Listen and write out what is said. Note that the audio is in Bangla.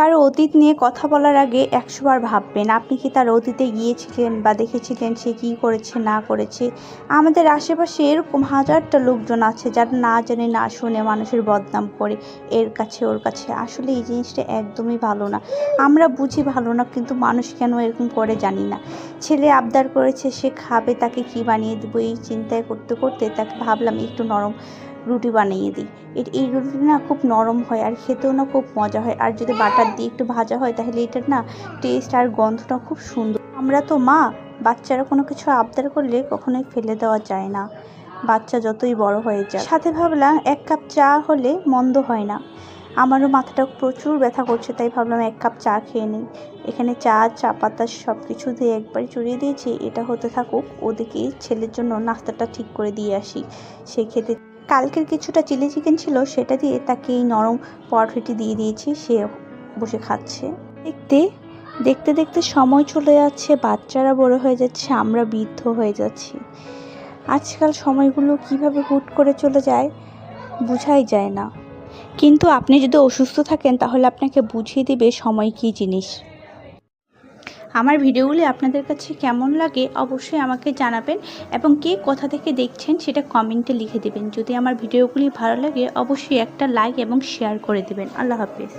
কারো অতীত নিয়ে কথা বলার আগে ১০০ বার ভাববেন আপনি কি তার অতীতে গিয়েছিলেন বা দেখেছিলেন সে কী করেছে না করেছে। আমাদের আশেপাশে এরকম হাজারটা লোকজন আছে যারা না জেনে না শুনে মানুষের বদনাম করে এর কাছে ওর কাছে। আসলে এই জিনিসটা একদমই ভালো না। আমরা বুঝি ভালো না, কিন্তু মানুষ কেন এরকম করে জানি না। ছেলে আবদার করেছে সে খাবে, তাকে কি বানিয়ে দেবো এই চিন্তায় করতে করতে তাকে ভাবলাম একটু নরম রুটি বানিয়ে দিই। এই রুটিটা না খুব নরম হয় আর খেতেও না খুব মজা হয়, আর যদি বাটার দিয়ে একটু ভাজা হয় তাহলে এটার না টেস্ট আর গন্ধটা খুব সুন্দর। আমরা তো মা, বাচ্চারা কোনো কিছু আবদার করলে কখনোই ফেলে দেওয়া যায় না, বাচ্চা যতই বড় হয়ে যায়। সাথে ভাবলাম ১ কাপ চা হলে মন্দ হয় না। আমারও মাথাটা প্রচুর ব্যথা করছে, তাই ভাবলাম ১ কাপ চা খেয়ে নিই। এখানে চা পাতা সব কিছু দিয়ে একবারে চড়িয়ে দিয়েছি। এটা হতে থাকুক, ওদিকে ছেলের জন্য নাস্তাটা ঠিক করে দিয়ে আসি। সে খেতে কালকের কিছুটা চিলি চিকেন ছিল, সেটা দিয়ে তাকে এই নরম পরোটাটি দিয়ে দিয়েছি, সে বসে খাচ্ছে। দেখতে দেখতে সময় চলে যাচ্ছে, বাচ্চারা বড় হয়ে যাচ্ছে, আমরা বৃদ্ধ হয়ে যাচ্ছি। আজকাল সময়গুলো কিভাবে হুট করে চলে যায় বোঝাই যায় না। কিন্তু আপনি যদি অসুস্থ থাকেন তাহলে আপনাকে বুঝিয়ে দিবে সময় কী জিনিস। আমার ভিডিওগুলি আপনাদের কাছে কেমন লাগে অবশ্যই আমাকে জানাবেন, এবং কে কোথা থেকে দেখছেন সেটা কমেন্টে লিখে দেবেন। যদি আমার ভিডিওগুলি ভালো লাগে অবশ্যই একটা লাইক এবং শেয়ার করে দেবেন। আল্লাহ হাফেজ।